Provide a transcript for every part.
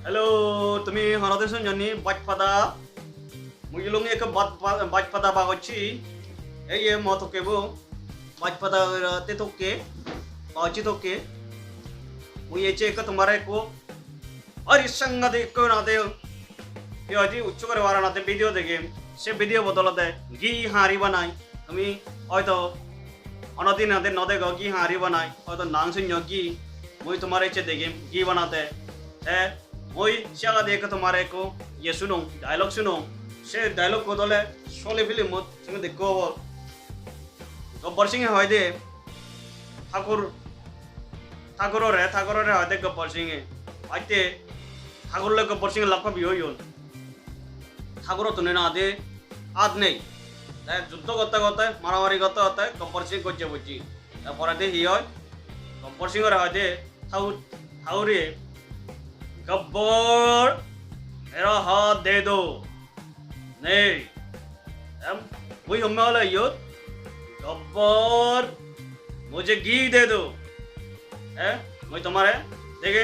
Halo, tumi harate sun jani baj pada. Mujilung ek baj pada bagochi. Ye mo to kebo. Baj pada te to ke. Bagochi to ke. Muye che ka tumare ko. और इस संग को ना दे ये अजी उच्च कर वाला ना दे वीडियो देखे से वीडियो बदलते घी हारी बनाई हमें और तो अनदी ना दे घी हारी बनाई और तो नांग से घी वही तुम्हारे चे देखे घी बनाते है वही शाला देख तुम्हारे को ये सुनो डायलॉग सुनो से डायलॉग को दोले सोले फिल्म मत तुम्हें देखो वो गब्बर सिंह है दे ठाकुर रे है दे गब्बर सिंह आते ठाकुर लोग गब्बर सिंह लाभ भी हो ठाकुर तो ना दे आद नहीं जुद्ध करते करते मारामारी करते करते गब्बर सिंह को बुझी पर ही गब्बर सिंह दे ठाकुरे गब्बर मेरा हाथ दे दो नहीं वही हमें वाला यो गब्बर मुझे घी दे दो मैं तुम्हारे देखे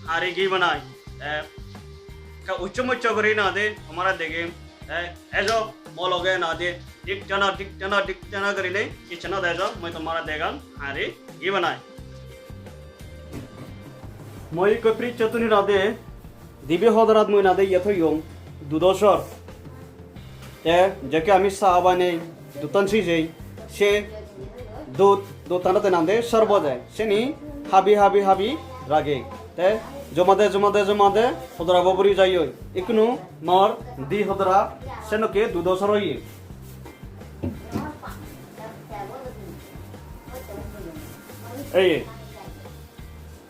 हारी घी बनाई का उच्च मुच्च करी ना दे हमारा देखे ऐसा मॉल हो गए ना दे टिक जना करी नहीं किचना दे जाओ मैं तुम्हारा देगा हारी घी बनाए मैं कोई प्री चतुनी ना दे दिव्य होदरात मैं ना दे ये तो यों दूधोशर जैसे अमित साहब ने दूतन सी से दूध तनाते ना दे सरबत है से नहीं हाबी रागे ते जमादे होदरा बबरी जाइयो इकनु मर दी होदरा सेनो के दूधोशर होई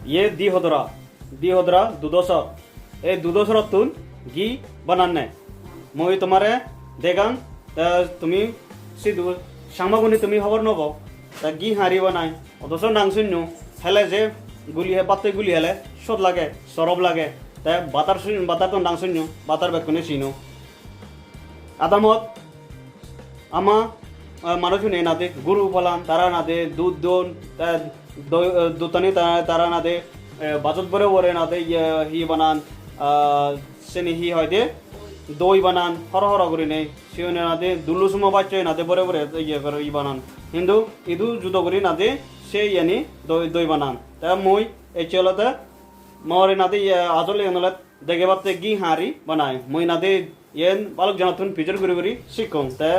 ये दी होदरा दूधोशर ए दूधोशर तुन घी बनाने मैं तुम्हारे देगां तुम्हें सिद्धू शामागुनी तुम्हें खबर नबो घी हारी बनाए अदोसर नांगसुन्नु हेले जे गुली है बाते गुली हेले शोध लागे सरब लागे बातार तो नांगसुन्नु बातार बेकुने सिनो आदामत आमा मानुषुने ना दे गुरु फलान तारा ना दे दूध दोन दूतनी तारा ना दे बाजत बरे ना दे ही बनान सेनी ही হয় দে দই বানান হর করে নেই সিওনে না দে দুলু সুমা বাচ্চা না দে বরে ইয়ে করে ই বানান কিন্তু ইদু জুতো করি না দে সে ইয়ানি দই বানান তা মই এই চলতে মরে না দে আজলে এনলে দেখে বাতে গি হারি বানাই মই না দে ইয়েন বালক জানাতুন পিজর করে শিখং তা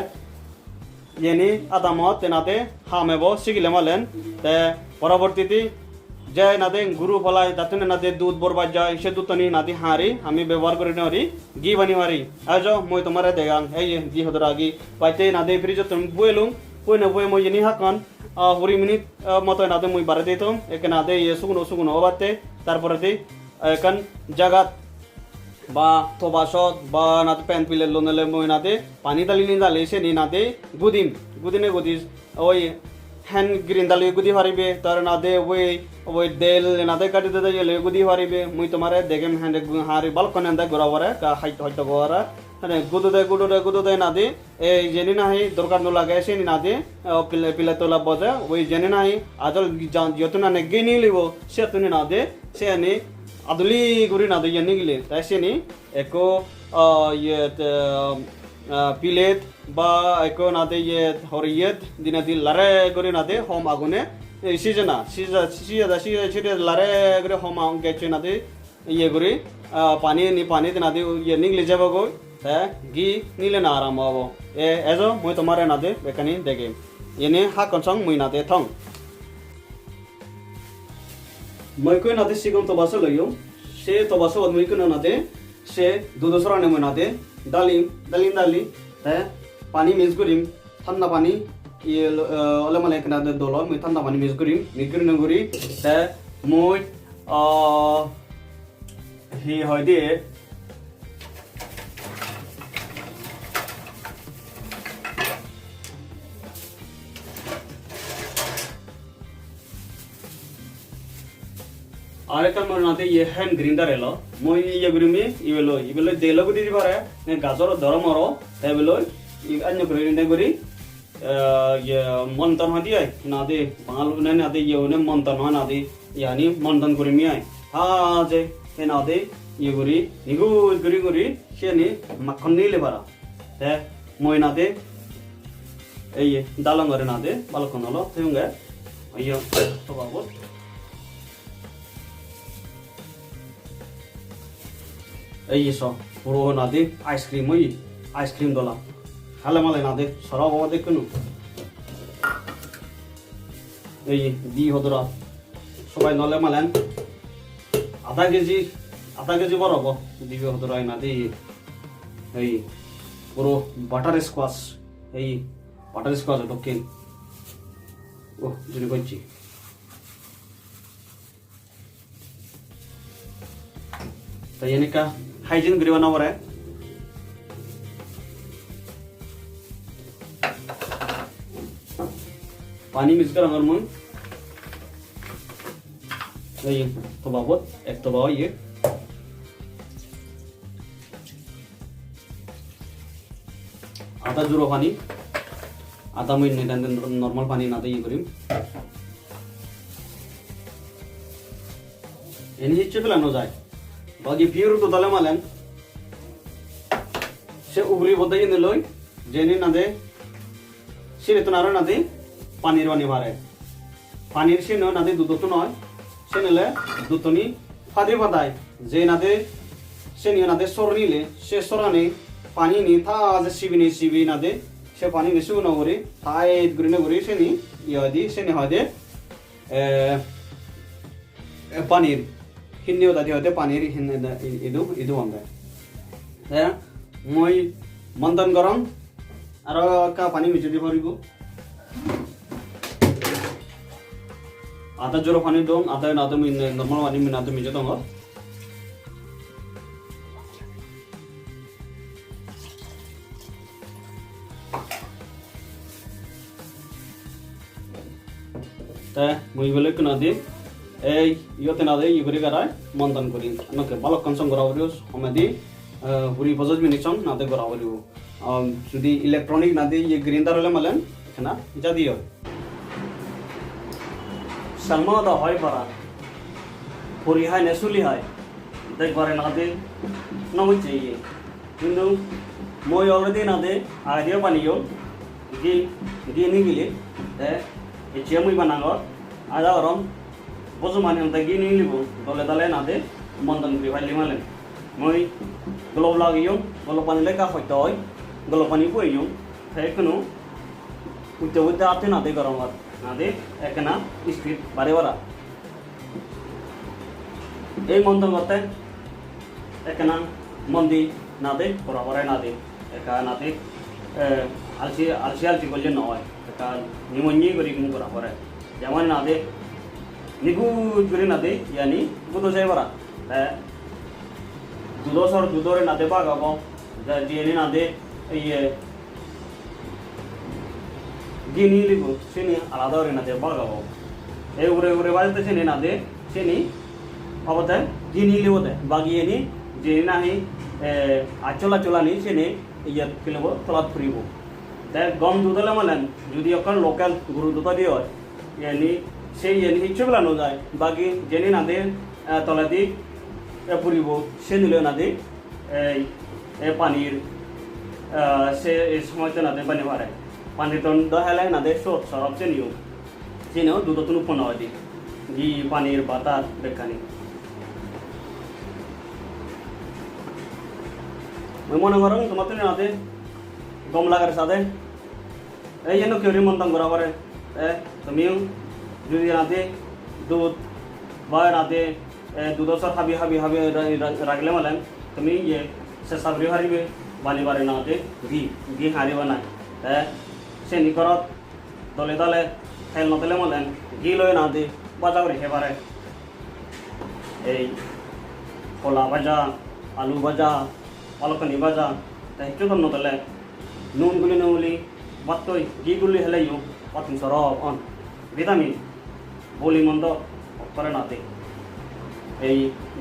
ইয়ানি আদামত না দে হামেবো শিখিলে মালেন তা পরবর্তীতে जय नादे गुरु फलाय दातने नादे दूध बोरबा जाय से दूध तनी नादे हारी हमें व्यवहार करे नरी घी बनी मारी आजो मैं तुम्हारे देगां ए घी होदरा घी पाइते नादे फ्रिज तुम बुएलुं बुए न बुए मैं यनी हाकन हुरी मिनिट मत नादे मैं बारे देतम एक नादे ये सुगुनो बाते तारपरे एकान जागात बा थोबासत बा नादे पेन पिले लोनले मैं नादे पानी दाली से नी नादे गुदिने ओई हैंड ग्रीन दाली गुदी हारिबे तार नादे वो देल नादे काटी दे ये गुदी हारिबे मुई तुम्हारे देगे हैंड हारी बाल कने अंदर गोरावरे का हाइट गोरा ने गुदु दे नादे ए जेनी नाही दरकार न लागे से नादे पिले तोला बजे वही जेनी नाही आजल यतुना ने गेनी लिबो से तुनी नादे से ने अदली गुरी नादे यनी गिले तैसे नि एको ये पिलेत बा एको नादे ये हरियत दिना दी लारे करे नादे होम आगुने सीजना लारे करे होम आगे चे नादे ये करे पानी नादे ये निकले जाबो गो घी नीले ना आराम आवो एजो मैं तुम्हारे नादे बेकानी देगे येने हा कंसंग मैं नादे थंग मैं को नादे सिगम तो बासो लयो से तो बासो मैं को नादे से दूधसरा ने मैं नादे दाली पानी मिक्स करिम ठंडा पानी ये ओले माले कना दे दोलो मैं ठंडा पानी मिक्स करिम नगरी ते মই हि হয় দে आरेकल मरनाते ये हैंड ग्रिंडर एलो মই ये गुरिमी इवेलो देलो गुदी दिबारे ने गाजर दरमरो एवेलो अन्य ग्रिंडर गुरी ये मंथन होती है नादे बाल उन्हें नादे ये उन्हें मंथन हो नादे यानी मंथन गुरिमी है हाँ जे नादे ইয়ে করি নিগুজ করি সে নি মাখন নিলে পারা তে মই না দে এই দালং করে না দে বালকন হলো তুঙ্গে ইয়ে তো বাবু এই সব পুরো না দে আইসক্রিম দলা খালে মালে না দে সরাব বাবা দেখুন এই দি হদরা সবাই নলে মালেন আধা কেজি বরাব দিবি হদরা না দে এই পুরো বাটার স্কোয়াশ এই বাটার স্কোয়াশ ঢোকেন ও যদি করছি তাই এনেকা হাইজিন করি বানাবো রে পানি মিক্স করা আমার মন এই তো বাবদ এক তো বাবা ইয়ে আধা জোড়ো পানি আধা মিনিট নর্মাল পানি না দিয়ে করিম এনে ইচ্ছে পেলানো যায় বাকি পিওর তো তালে মালেন সে উবরি বদাই নিলই জেনে না দে সে তো আরো না দে পানির বানি মারে পানির সে না দে দুধ তো নয় সে নিলে দুতনি ফাদে ফাদায় যে না দে সে নিয়ে না দে সর নিলে সে সরানে পানি নি থা যে সিবি না দে সে পানি বেশি না করে থাই গ্রিনে করে সে নি ইয়া দি সে নি হয় দে পানির হিন্দিও দাদি হতে পানির ইদু আমরা হ্যাঁ মই মন্দন গরম আর কা পানি মিশে দিব পারিব আধা জোড়ো পানি দম আধা নর্মাল পানি মিনাতে মিশে দম তা মই বলে কোনা দিন এই ইয়তে না দেই ইগরি গারাই মন্দন করি নকে বালক কনসম গরাবরিও সমাদি পুরি 50 মিনিট সম নাতে গরাবরিও যদি ইলেকট্রনিক না দেই এই গ্রিন্ডার হলে মালেন এখানে যা দিও সালমা দা হয় পারা পুরি হয় নেসুলি হয় দেখবারে না দে নমই চাইয়ে কিন্তু মই অলরেডি না দে আইডিয়া বানিও গি নি গিলে এই চেমুই বানাগর আদা গরম বসু মানে অন্তে গিয়ে নিয়ে নিব দলে দলে না দে মন্দন করে ভাই লিমালেন মই গলব লাগিও গলব পানি লেখা হইতে হয় গলব পানি পইও এখনো উঠতে আতে না দে গরম আর না দে একনা স্পিড বাড়ে বাড়া এই মন্দন করতে একনা মন্দি না দে বরাবরে না দে একা না দে আলসি করলে নয় একা নিমন্যি করি কিন্তু বরাবরে যেমন না দে নিগুজ করে না দে ইয়ানি গুদো যাই বারা দুধরে না দে বাগাবো দিয়ে না দে ইয়ে দিয়ে নিয়ে লিব চিনি আলাদা করে না দে বাগাবো এই উড়ে বাজতে চিনি না দে চিনি হবতে দিয়ে নিয়ে লিব দে বাগিয়ে নি যে না হি আচলা নি চিনি ইয়ে কিলব তলাত ফুরিব তাই গম দুধলে মালেন যদি অকল লোকাল গরু দুধ দিয়ে হয় ইয়ানি সেই হিচ্ছু বেলানো যায় বাকি জেনে না দে তলা দি পুরিব সে নিলেও না দে এই পানির সে এই সময়তে না দে পানি মারে পানি তো দহালে না দে সরব চেনেও দুধ তুন উপন হয় দি ঘি পানির বাতার বেকানি মনে করো তোমার তো না দে গম লাগার সাথে এই জন্য কেউ মন্তন করা পারে তুমিও যদি রাতে দুধ বা রাতে দুধ সর হাবি রাখলে মালেন তুমি ইয়ে সে সাবরি হারিবে বালি বারে নাতে ঘি হারিব না সে নিকরত দলে খেল নতলে মালেন ঘি লয় না দে বাজা করে হেবারে এই কলা ভাজা আলু ভাজা পালকনি ভাজা তা একটু তো নতলে নুনগুলি নগুলি বাত্তই ঘিগুলি হেলাইও পাতিন সরব অন ভিটামিন বলি মন্দ করে নাতে এই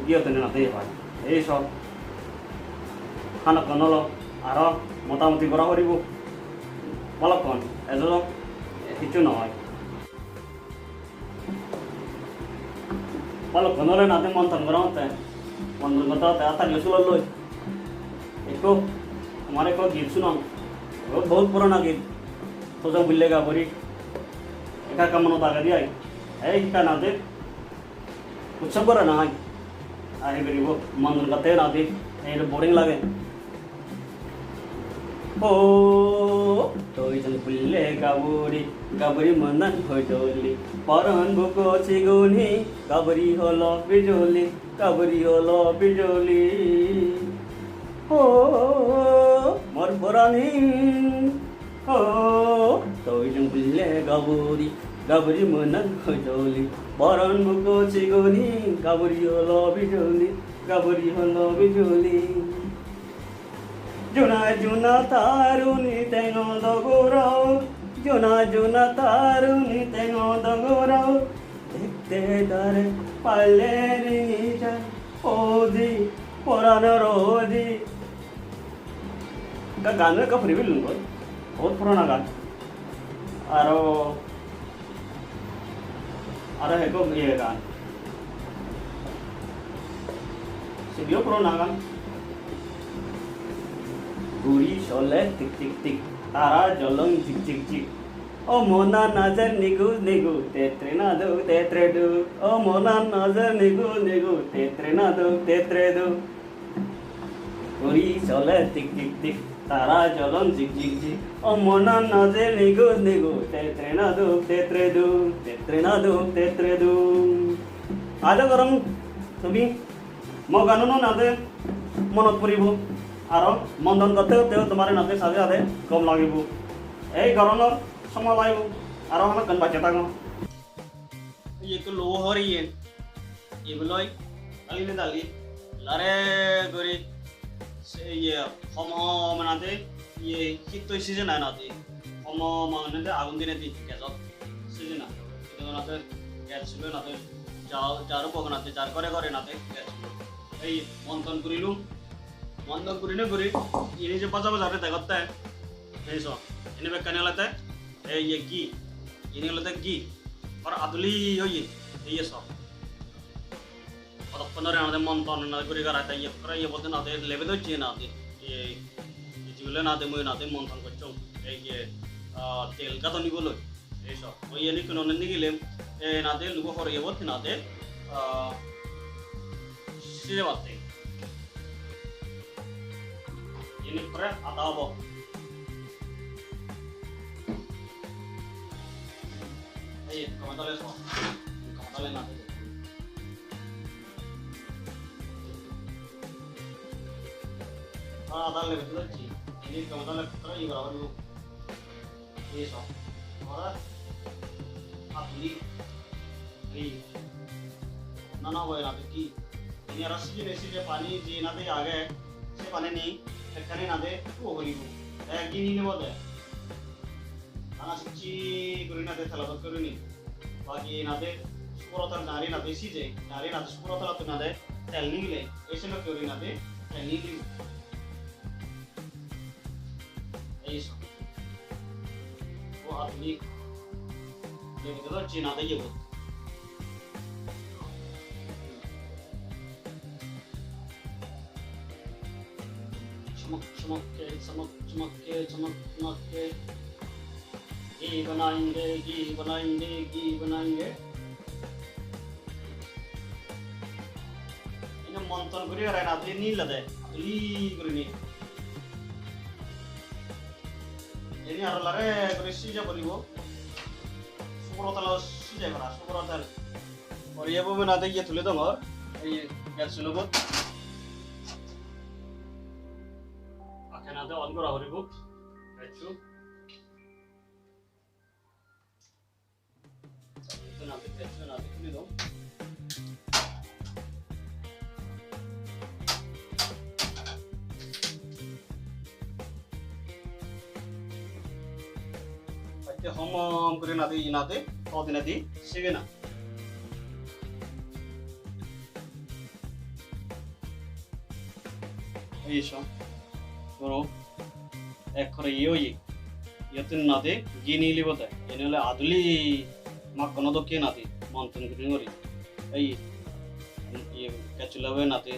গিয়েতে নাতে হয় এই সব খানা নল আর মোটামুটি করা করিব পালকন এজন কিছু নহয় পালকন নলে নাতে মন্থন করা মতে Mon kata ta ta le sulo loy. Eko हमारे को गीत सुनो बहुत पुराना गीत तो जब भूलेगा बोरी एका कमनो ताका दिया है इका नाते कुछ सब बरा ना आहे बेरी वो मन कते नाते ये बोरिंग लगे ओ तो इजन भूलेगा बोरी गाबरी मनन होइदोली परन बुको चिगुनी गाबरी हलो बिजोली ओ मोर पुरानी ओ तो इजन भूलेगा बोरी गाबरी मनन होइदोली परन बुको चिगुनी गाबरी हलो बिजोली जुना जुना तारुनी तेंगो दगोराओ जुना तारुनी तेंगो दगोराओ देखते दारे पाले रिंजा ओदी पुराना रोदी का गाने का फ्री भी लूँगा बहुत पुराना गान आरो है को ये गान सीढ़ियों पुराना गान गुरी शोले टिक टिक टिक तारा जलंग जिक जिक जिक ओ मोना नजर निगु निगु तेत्रे ना दो तेत्रे दो ओ मोना नजर निगु निगु तेत्रे ना दो तेत्रे दो गुरी शोले टिक टिक टिक तारा जलंग जिक जिक जिक ओ मोना नजर निगु निगु तेत्रे ना दो तेत्रे दो तेत्रे दो आजा गरम तुमी मो गानुनो नादे मनत परिबो आरो मंदन करते तुम्हारे नाते साजे आदे कम लागिबो ए गरमर समय लागिबो आरो हम कन बाचता गो ये तो लो हो रही है ये बोलई अली ने दाली लारे गोरी से ये हम मनाते ये हिट तो सीजन है नाते हम मानते आगुन दिन दी केजो सीजन है तो नाते केजो नाते चारो पगनाते चार करे नाते केजो ए मंथन करिलु मंदन गुरी ये जो बजा रहता है करता है सो इन्हें पे करने लगता है ये घी इन्हें लगता है घी और अदली ये सब और अपन ना मंथन ना गुरी का रहता है ये बोलते ना लेवे तो चाहिए ना ये जुले ना मुझे ना मंथन कर ये तेल का तो नहीं बोलो ये सब ये नहीं क्यों नहीं गिले ना लुगो और ये बोलते ना सीधे बातें ini keren atau apa? Ayo, komentar semua. Komentar nanti. Ada lebih lagi. Ini komentar keren juga berapa dulu? Ini so. Orang abdi. Ini. Nana boleh nanti ki. Ini rasi dia pani di nanti आगे से पानी नहीं कने ना दे वो करिबो गिनी ने बोले आना सच्ची करी ना दे थलाबत करिनी बाकी ना दे सुपरतर नारी ना दे सीजे नारी ना दे सुपरतर तो ना दे तेल निकले ऐसे में करी ना दे तेल निकले ऐसा वो आदमी ये तो चीना दे ये वो चमक के घी बनाएंगे इन्हें मंथन करी रहना तो नहीं लगे अली करी नहीं ini harus lari berisi aja beli bu, super hotel sih aja super hotel. और ये वो बनाते ये थुले तो और ये गैस चुलो को आखे ना तो ऑन करा हो रही बुक बैठो तो ना थुले दो अच्छे हम करे ना दे इनाते और दिन दी सीगे ना Iso, pero ekkore yoyi, yatin nade gini libote. Ini oleh aduli mak kono doke nade mountain greenery. Ay, ये केचुलावे नाते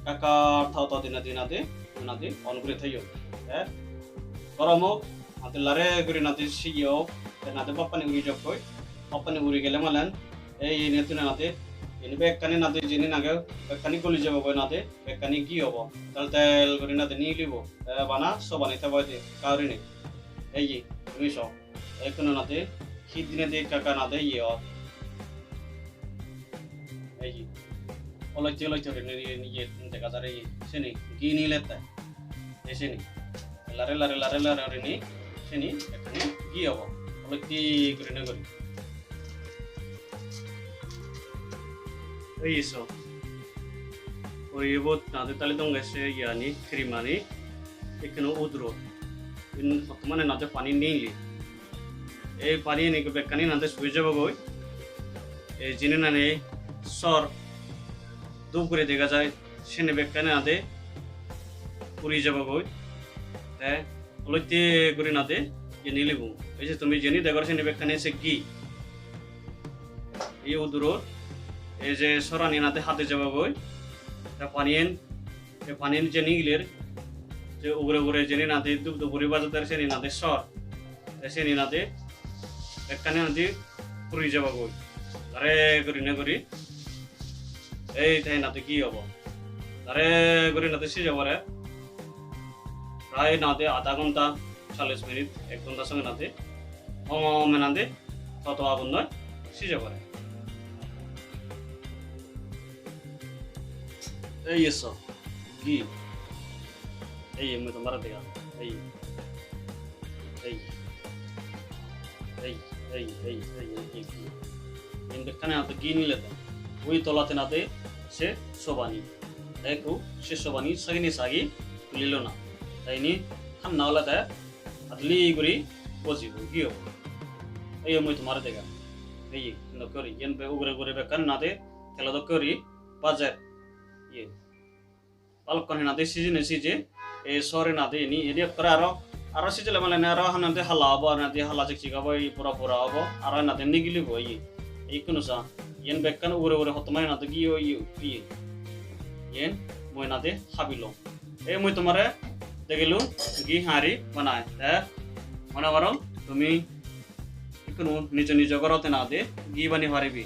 काका थाव दिना दिनाते नाते ऑनग्रे थयो करमो नाते लारे गुरी नाते सियो नाते पापानि उरी जपय पापानि उरी गेले मालन ये नेतु नाते ini bekkani nate jini nage bekkani goli jabo boy nate bekkani gi hobo tel gori nate ni libo bana so bani ta boy kauri ni ei tumi so ekono nate hit dine de kaka nate yo ei oloi chore ni ye te ka dare seni gi ni leta eseni lare ni seni bekkani gi hobo oloi ti gori na gori Iso, oribot nanti tali dong guys ya ni krimani, ikno udro, in mana nanti pani nili, pani ini kebekkani nanti suja bagoy, jini nane sor, dua kuri dega jay, sini bekkani nanti puri jabagoy, oloti kuri nanti ye nili bung, ऐसे तुम्हें जनी देगर sini bekkani segi, ये udro এই যে সরানি নাতে হাতে যাবা গই তা পানিয়েন যে নিগলের যে উগরে জেনে নাতে দুপুরে বাজাতার সেনি নাতে সর সেনি নাতে একখানে নাতে পুরি যাবা গই আরে করি এই তাই নাতে কি হবো আরে করি নাতে সে যাবারে প্রায় নাতে আধা ঘন্টা 40 মিনিট 1 ঘন্টার সঙ্গে নাতে নাতে তত আগুন নয় সে যাবারে eso, ghi, me tomara de gan, in bekkane ate ghi ni leta, oi tolate nate se sobani, se sobani sagi lilo na, ini kan naula ta atli guri bozibu ghi me tomara de gan, no kori, yen be ugre bekkan nate tela do kori bajar. ये पालक कने नाते सीजे ए सरे नाते नि area करा आरो सीजे माने नारो हनते हला अब नाते हला चिका बय पूरा अब आरो नाते निगिलि बय इकुनु सा येन बेक्कन उरे हतमाय नाते गियो येन मोय नाते हाबिलो ए मोय तुम्हारे देगिलु गि हारी बनाय मना बारो तुमी इकुनु निज करते नाते गि बनि हारिबि